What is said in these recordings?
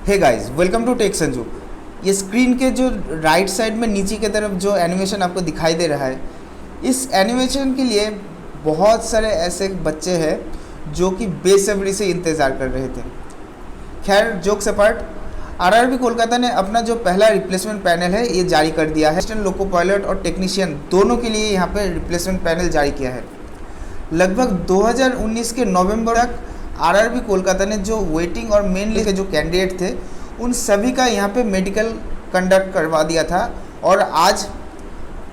Hey guys, welcome to Tech Sanju. ये screen के जो राइट साइड में नीचे की तरफ जो एनिमेशन आपको दिखाई दे रहा है, इस एनिमेशन के लिए बहुत सारे ऐसे बच्चे हैं जो कि बेसब्री से इंतज़ार कर रहे थे। खैर, जोक्स अपार्ट, आरआरबी कोलकाता ने अपना जो पहला रिप्लेसमेंट पैनल है ये जारी कर दिया है। असिस्टेंट लोको पायलट और टेक्नीशियन दोनों के लिए यहाँ पे रिप्लेसमेंट पैनल जारी किया है। लगभग 2019 के नवंबर तक आरआरबी कोलकाता ने जो वेटिंग और मेन लिस्ट के जो कैंडिडेट थे उन सभी का यहाँ पे मेडिकल कंडक्ट करवा दिया था, और आज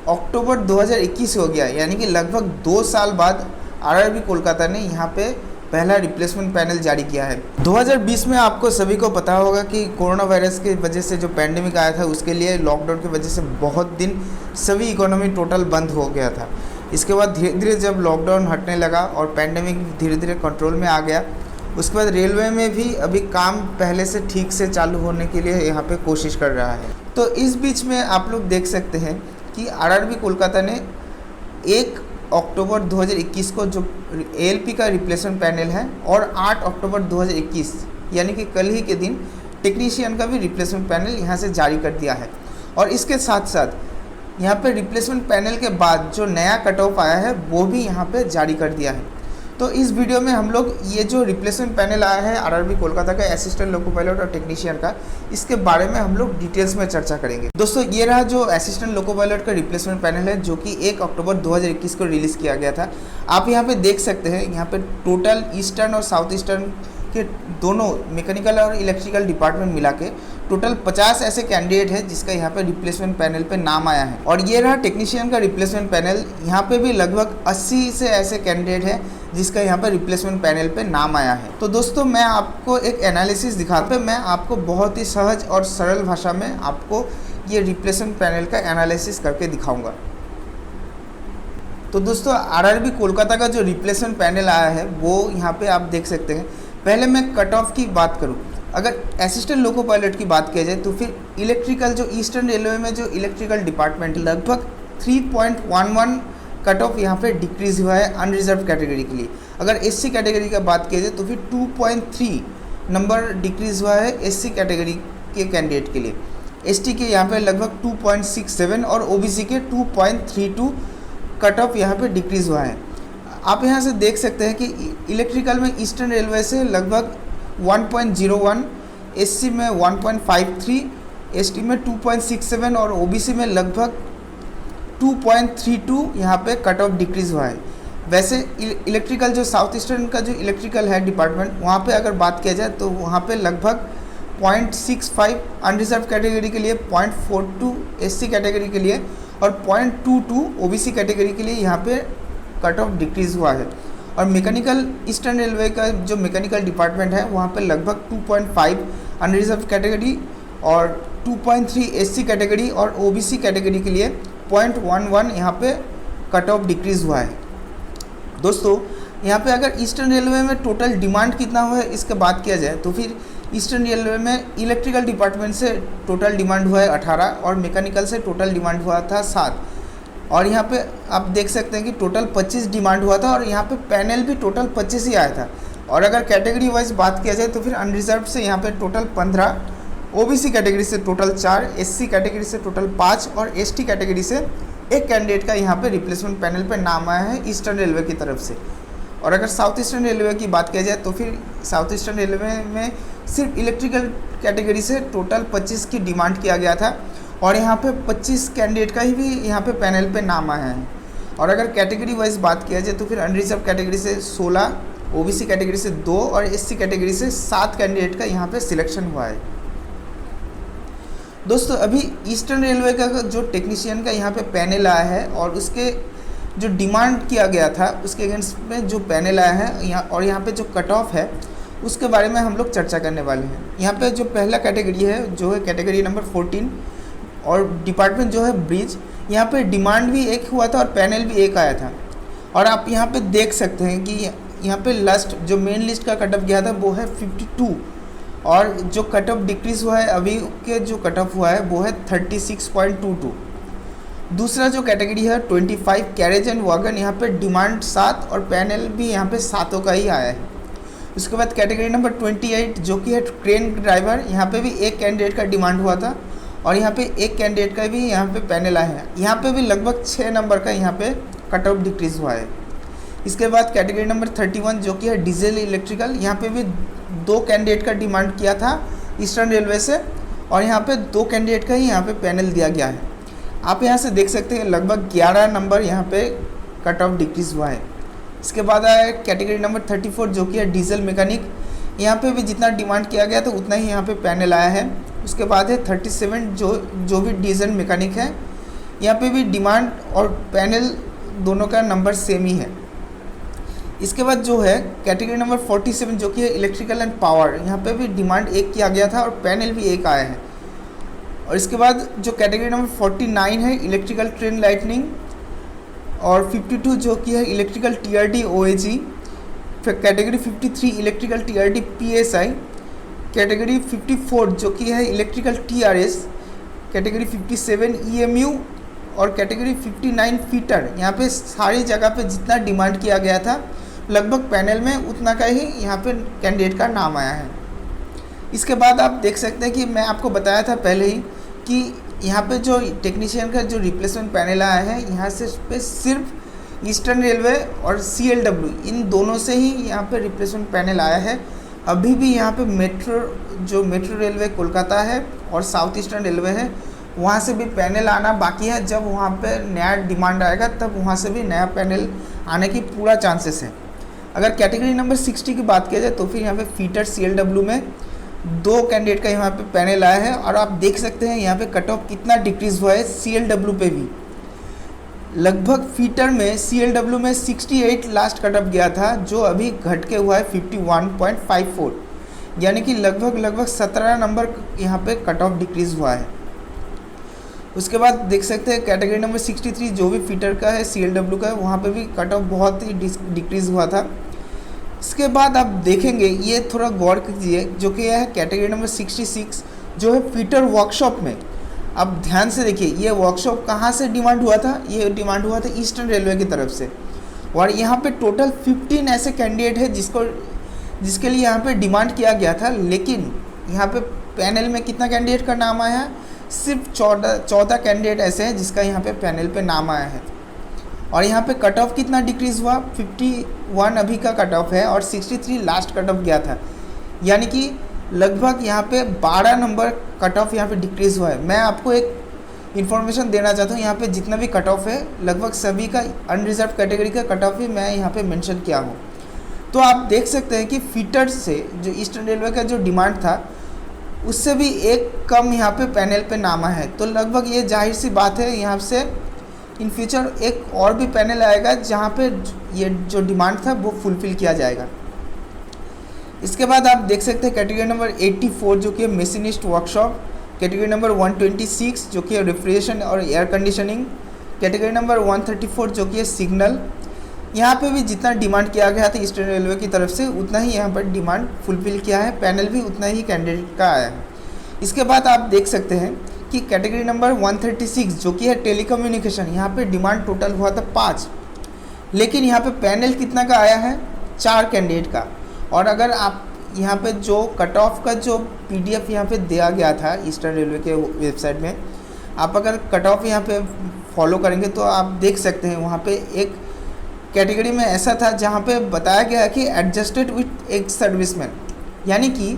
अक्टूबर 2021 हो गया, यानी कि लगभग 2 साल बाद आरआरबी कोलकाता ने यहाँ पे पहला रिप्लेसमेंट पैनल जारी किया है। 2020 में आपको सभी को पता होगा कि कोरोना वायरस की वजह से जो पैंडेमिक आया था उसके लिए लॉकडाउन की वजह से बहुत दिन सभी इकोनॉमी टोटल बंद हो गया था। इसके बाद धीरे धीरे जब लॉकडाउन हटने लगा और पैंडेमिक धीरे धीरे कंट्रोल में आ गया, उसके बाद रेलवे में भी अभी काम पहले से ठीक से चालू होने के लिए यहाँ पे कोशिश कर रहा है। तो इस बीच में आप लोग देख सकते हैं कि आरआरबी कोलकाता ने 1 अक्टूबर 2021 को जो एएलपी का रिप्लेसमेंट पैनल है और 8 अक्टूबर 2021 यानी कि कल ही के दिन टेक्नीशियन का भी रिप्लेसमेंट पैनल यहाँ से जारी कर दिया है। और इसके साथ साथ यहाँ पे रिप्लेसमेंट पैनल के बाद जो नया कट ऑफ आया है वो भी यहाँ पे जारी कर दिया है। तो इस वीडियो में हम लोग ये जो रिप्लेसमेंट पैनल आया है आरआरबी कोलकाता का असिस्टेंट लोको पायलट और टेक्नीशियन का, इसके बारे में हम लोग डिटेल्स में चर्चा करेंगे। दोस्तों, ये रहा जो असिस्टेंट लोको पायलट का रिप्लेसमेंट पैनल है जो कि 1 अक्टूबर 2021 को रिलीज़ किया गया था। आप यहाँ पे देख सकते हैं, यहाँ पे टोटल ईस्टर्न और साउथ ईस्टर्न के दोनों मैकेनिकल और इलेक्ट्रिकल डिपार्टमेंट मिला के टोटल 50 ऐसे कैंडिडेट है जिसका यहाँ पे रिप्लेसमेंट पैनल पे नाम आया है। और ये रहा टेक्नीशियन का रिप्लेसमेंट पैनल, यहाँ पे भी लगभग 80 से ऐसे कैंडिडेट है जिसका यहाँ पे रिप्लेसमेंट पैनल पे नाम आया है। तो दोस्तों, मैं आपको एक एनालिसिस दिखाता हूँ। मैं आपको बहुत ही सहज और सरल भाषा में आपको ये रिप्लेसमेंट पैनल का एनालिसिस करके दिखाऊंगा। तो दोस्तों, आरआरबी कोलकाता का जो रिप्लेसमेंट पैनल आया है वो यहाँ पे आप देख सकते हैं। पहले मैं कट ऑफ की बात करूँ, अगर असिस्टेंट लोको पायलट की बात किया जाए तो फिर इलेक्ट्रिकल जो ईस्टर्न रेलवे में जो इलेक्ट्रिकल डिपार्टमेंट लगभग 3.11 कट ऑफ यहाँ पे डिक्रीज़ हुआ है अनरिजर्व कैटेगरी के लिए। अगर एससी कैटेगरी का बात किया जाए तो फिर 2.3 नंबर डिक्रीज़ हुआ है एससी कैटेगरी के कैंडिडेट के लिए। एसटी के यहाँ पे लगभग 2.67 और ओबीसी के 2.32 कट ऑफ यहाँ पे डिक्रीज़ हुआ है। आप यहाँ से देख सकते हैं कि इलेक्ट्रिकल में ईस्टर्न रेलवे से लगभग 1.01, एससी में 1.53, एसटी में 2.67 और ओबीसी में लगभग 2.32 यहाँ पे कट ऑफ डिक्रीज़ हुआ है। वैसे इलेक्ट्रिकल जो साउथ ईस्टर्न का जो इलेक्ट्रिकल है डिपार्टमेंट, वहाँ पे अगर बात किया जाए तो वहाँ पे लगभग 0.65 अनरिजर्व कैटेगरी के लिए, 0.42 एससी कैटेगरी के लिए और 0.22 ओबीसी कैटेगरी के लिए यहाँ पे कट ऑफ डिक्रीज़ हुआ है। और मैकेनिकल ईस्टर्न रेलवे का जो मैकेनिकल डिपार्टमेंट है वहाँ पे लगभग 2.5 अनरिजर्व कैटेगरी और 2.3 एससी कैटेगरी और ओबीसी कैटेगरी के लिए 0.11 यहाँ पे कट ऑफ डिक्रीज़ हुआ है। दोस्तों, यहाँ पे अगर ईस्टर्न रेलवे में टोटल डिमांड कितना हुआ है इसके बात किया जाए तो फिर ईस्टर्न रेलवे में इलेक्ट्रिकल डिपार्टमेंट से टोटल डिमांड हुआ है 18 और मैकेनिकल से टोटल डिमांड हुआ था 7। और यहाँ पे आप देख सकते हैं कि टोटल 25 डिमांड हुआ था और यहाँ पे पैनल भी टोटल 25 ही आया था। और अगर कैटेगरी वाइज बात किया जाए तो फिर अनरिजर्व से यहाँ पे टोटल 15, ओबीसी कैटेगरी से टोटल 4, एससी कैटेगरी से टोटल 5 और एसटी कैटेगरी से एक कैंडिडेट का यहाँ पे रिप्लेसमेंट पैनल पे नाम आया है ईस्टर्न रेलवे की तरफ से। और अगर साउथ ईस्टर्न रेलवे की बात किया जाए तो फिर साउथ ईस्टर्न रेलवे में सिर्फ इलेक्ट्रिकल कैटेगरी से टोटल 25 की डिमांड किया गया था और यहाँ पे 25 कैंडिडेट का ही भी यहाँ पे पैनल पे नाम आया है। और अगर कैटेगरी वाइज बात किया जाए तो फिर अनरिजर्व कैटेगरी से 16, ओबीसी कैटेगरी से 2 और एससी कैटेगरी से 7 कैंडिडेट का यहाँ पे सिलेक्शन हुआ है। दोस्तों, अभी ईस्टर्न रेलवे का जो टेक्नीशियन का यहाँ पे पैनल आया है और उसके जो डिमांड किया गया था उसके अगेंस्ट में जो पैनल आया है यहाँ पे जो कट ऑफ है उसके बारे में हम लोग चर्चा करने वाले हैं। यहाँ पे जो पहला कैटेगरी है जो है कैटेगरी नंबर 14 और डिपार्टमेंट जो है ब्रिज, यहाँ पे डिमांड भी एक हुआ था और पैनल भी एक आया था। और आप यहाँ पे देख सकते हैं कि यहाँ पे लास्ट जो मेन लिस्ट का कट ऑफ गया था वो है 52 और जो कट ऑफ डिक्रीज़ हुआ है अभी के जो कट ऑफ हुआ है वो है 36.22। दूसरा जो कैटेगरी है 25 कैरेज एंड वैगन, यहाँ पे डिमांड 7 और पैनल भी यहाँ पे 7 का ही आया है। उसके बाद कैटेगरी नंबर 28 जो कि है क्रेन ड्राइवर, यहाँ पे भी एक कैंडिडेट का डिमांड हुआ था और यहाँ पे एक कैंडिडेट का भी यहाँ पे पैनल आया है। यहाँ पे भी लगभग 6 नंबर का यहाँ पे कट ऑफ डिक्रीज़ हुआ है। इसके बाद कैटेगरी नंबर 31 जो कि है डीजल इलेक्ट्रिकल, यहाँ पे भी 2 कैंडिडेट का डिमांड किया था ईस्टर्न रेलवे से और यहाँ पे 2 कैंडिडेट का ही यहाँ पे पैनल दिया गया है। आप यहाँ से देख सकते हैं लगभग 11 नंबर यहाँ पे कट ऑफ डिक्रीज़ हुआ है। इसके बाद आया कैटेगरी नंबर 34 जो कि है डीजल मैकेनिक, यहाँ पे भी जितना डिमांड किया गया था उतना ही यहाँ पे पैनल आया है। उसके बाद है 37 जो भी डीजल मैकेनिक है, यहाँ पे भी डिमांड और पैनल दोनों का नंबर सेम ही है। इसके बाद जो है कैटेगरी नंबर 47 जो कि है इलेक्ट्रिकल एंड पावर, यहाँ पे भी डिमांड एक किया गया था और पैनल भी एक आया है। और इसके बाद जो कैटेगरी नंबर 49 है इलेक्ट्रिकल ट्रेन लाइटनिंग और 52 जो कि है इलेक्ट्रिकल TRD OAG, फिर category 53 electrical TRD PSI, category 54 जो कि है इलेक्ट्रिकल TRS, कैटेगरी 57 EMU और कैटेगरी 59 फीटर। यहाँ पे सारी जगह पे जितना डिमांड किया गया था लगभग पैनल में उतना का ही यहाँ पे कैंडिडेट का नाम आया है। इसके बाद आप देख सकते हैं कि मैं आपको बताया था पहले ही कि यहाँ पे जो टेक्नीशियन का जो रिप्लेसमेंट पैनल आया है यहाँ से पे सिर्फ ईस्टर्न रेलवे और CLW इन दोनों से ही यहाँ पे रिप्लेसमेंट पैनल आया है। अभी भी यहाँ पे मेट्रो रेलवे कोलकाता है और साउथ ईस्टर्न रेलवे है, वहाँ से भी पैनल आना बाकी है। जब वहाँ पे नया डिमांड आएगा तब वहाँ से भी नया पैनल आने की पूरा चांसेस है। अगर कैटेगरी नंबर 60 की बात किया जाए तो फिर यहाँ पे फीटर CLW में 2 कैंडिडेट का यहाँ पे पैनल आया है और आप देख सकते हैं यहाँ पे कट ऑफ कितना डिक्रीज़ हुआ है CLW पे भी। लगभग फीटर में CLW में 68 लास्ट कट ऑफ गया था जो अभी घट के हुआ है 51.54, यानी कि लगभग 17 नंबर यहाँ पे कट ऑफ डिक्रीज़ हुआ है। उसके बाद देख सकते हैं कैटेगरी नंबर 63 जो भी फीटर का है CLW का है, वहाँ पे भी कट ऑफ बहुत ही डिक्रीज़ हुआ था। इसके बाद आप देखेंगे ये थोड़ा गौर कीजिए जो कि है कैटेगरी नंबर 66 जो है फीटर वर्कशॉप में। अब ध्यान से देखिए ये वर्कशॉप कहाँ से डिमांड हुआ था, ये डिमांड हुआ था ईस्टर्न रेलवे की तरफ से और यहाँ पे टोटल 15 ऐसे कैंडिडेट है जिसके लिए यहाँ पे डिमांड किया गया था, लेकिन यहाँ पे पैनल में कितना कैंडिडेट का नाम आया है, सिर्फ 14 कैंडिडेट ऐसे हैं जिसका यहाँ पे पैनल पे नाम आया है। और यहाँ पे कट ऑफ कितना डिक्रीज़ हुआ, 51 अभी का कट ऑफ है और 63 लास्ट कट ऑफ गया था, यानी कि लगभग यहाँ पे 12 नंबर कट ऑफ यहाँ पे डिक्रीज़ हुआ है। मैं आपको एक इन्फॉर्मेशन देना चाहता हूँ, यहाँ पे जितना भी कट ऑफ है लगभग सभी का अनरिजर्व कैटेगरी का कट ऑफ ही मैं यहाँ पे मेंशन किया हूँ। तो आप देख सकते हैं कि फीटर से जो ईस्टर्न रेलवे का जो डिमांड था उससे भी एक कम यहाँ पे पैनल पे नामा है। तो लगभग ये जाहिर सी बात है यहाँ से इन फ्यूचर एक और भी पैनल आएगा जहाँ पे ये जो डिमांड था वो फुलफ़िल किया जाएगा। इसके बाद आप देख सकते हैं कैटेगरी नंबर 84 जो कि मशीनिस्ट वर्कशॉप, कैटेगरी नंबर 126 जो कि रेफ्रिजरेशन और एयर कंडीशनिंग, कैटेगरी नंबर 134 जो कि है सिग्नल। यहाँ पे भी जितना डिमांड किया गया था ईस्टर्न रेलवे की तरफ से उतना ही यहाँ पर डिमांड फुलफ़िल किया है, पैनल भी उतना ही कैंडिडेट का आया है। इसके बाद आप देख सकते हैं कि कैटेगरी नंबर 136 जो कि है टेलीकम्युनिकेशन, यहाँ पे डिमांड टोटल हुआ था 5, लेकिन यहाँ पे पैनल कितना का आया है, 4 कैंडिडेट का। और अगर आप यहाँ पे जो कट ऑफ का जो PDF यहाँ पे दिया गया था ईस्टर्न रेलवे के वेबसाइट में, आप अगर कट ऑफ यहाँ पे फॉलो करेंगे तो आप देख सकते हैं वहाँ पे एक कैटेगरी में ऐसा था जहाँ पे बताया गया है कि एडजस्टेड विथ एक्स सर्विसमैन, यानी कि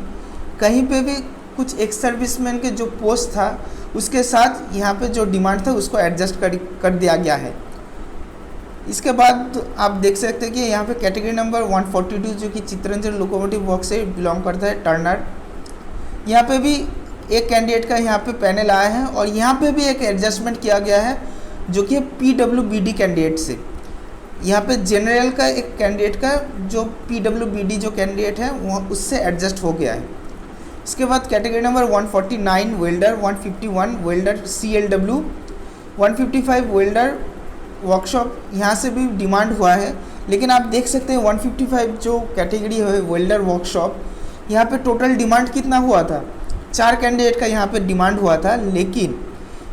कहीं पे भी कुछ एक्स सर्विसमैन के जो पोस्ट था उसके साथ यहाँ पे जो डिमांड था उसको एडजस्ट कर दिया गया है। इसके बाद आप देख सकते हैं कि यहाँ पे कैटेगरी नंबर 142 जो कि चित्तरंजन लोकोमोटिव वर्क से बिलोंग करता है, टर्नर, यहाँ पे भी एक कैंडिडेट का यहाँ पे पैनल आया है और यहाँ पे भी एक एडजस्टमेंट किया गया है जो कि PWBD कैंडिडेट से। यहाँ पे जनरल का एक कैंडिडेट का जो PWBD जो कैंडिडेट है वह उससे एडजस्ट हो गया है। इसके बाद category number 149 welder, 151 welder CLW, 155 welder workshop, यहाँ से भी डिमांड हुआ है। लेकिन आप देख सकते हैं 155 जो कैटेगरी है वेल्डर वर्कशॉप, यहाँ पे टोटल डिमांड कितना हुआ था, 4 कैंडिडेट का यहाँ पे डिमांड हुआ था, लेकिन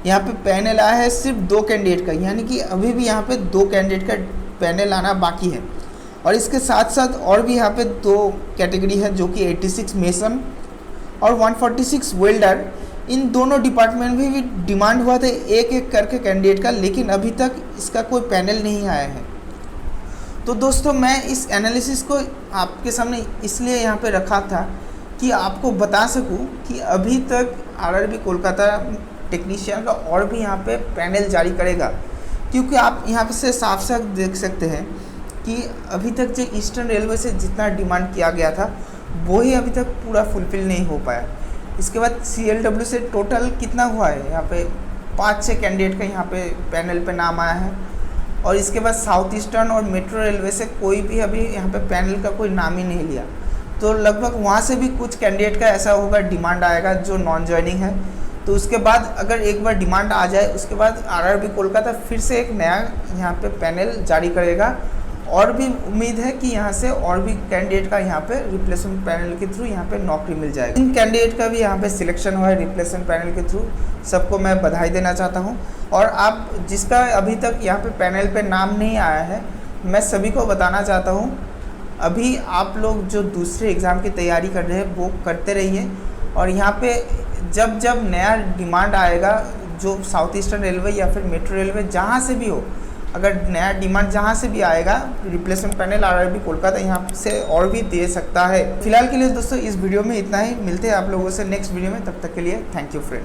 यहाँ पे पैनल आया है सिर्फ 2 कैंडिडेट का, यानी कि अभी भी यहाँ पे 2 कैंडिडेट का पैनल आना बाकी है। और इसके साथ साथ और भी यहाँ पे 2 कैटेगरी है जो कि 86 मेसन और 146 वेल्डर। इन दोनों डिपार्टमेंट में भी डिमांड हुआ था एक एक करके कैंडिडेट का, लेकिन अभी तक इसका कोई पैनल नहीं आया है। तो दोस्तों मैं इस एनालिसिस को आपके सामने इसलिए यहाँ पे रखा था कि आपको बता सकूँ कि अभी तक आरआरबी कोलकाता टेक्नीशियन का और भी यहाँ पे पैनल जारी करेगा, क्योंकि आप यहाँ पे से साफ साफ देख सकते हैं कि अभी तक जो ईस्टर्न रेलवे से जितना डिमांड किया गया था वो ही अभी तक पूरा फुलफिल नहीं हो पाया। इसके बाद CLW से टोटल कितना हुआ है, यहाँ पे 5-6 कैंडिडेट का यहाँ पे पैनल पे नाम आया है, और इसके बाद साउथ ईस्टर्न और मेट्रो रेलवे से कोई भी अभी यहाँ पे पैनल का कोई नाम ही नहीं लिया। तो लगभग वहाँ से भी कुछ कैंडिडेट का ऐसा होगा डिमांड आएगा जो नॉन ज्वाइनिंग है। तो उसके बाद अगर एक बार डिमांड आ जाए उसके बाद आरआरबी कोलकाता फिर से एक नया यहाँ पे पैनल जारी करेगा, और भी उम्मीद है कि यहाँ से और भी कैंडिडेट का यहाँ पे रिप्लेसमेंट पैनल के थ्रू यहाँ पे नौकरी मिल जाएगी। इन कैंडिडेट का भी यहाँ पे सिलेक्शन हुआ है रिप्लेसमेंट पैनल के थ्रू, सबको मैं बधाई देना चाहता हूँ। और आप जिसका अभी तक यहाँ पे पैनल पे नाम नहीं आया है, मैं सभी को बताना चाहता हूँ अभी आप लोग जो दूसरे एग्ज़ाम की तैयारी कर रहे हैं वो करते रहिए, और यहाँ पे जब जब नया डिमांड आएगा जो साउथ ईस्टर्न रेलवे या फिर मेट्रो रेलवे जहाँ से भी हो, अगर नया डिमांड जहाँ से भी आएगा रिप्लेसमेंट पैनल आरआरबी कोलकाता यहाँ से और भी दे सकता है। फिलहाल के लिए दोस्तों इस वीडियो में इतना ही, मिलते हैं आप लोगों से नेक्स्ट वीडियो में, तब तक के लिए थैंक यू फ्रेंड।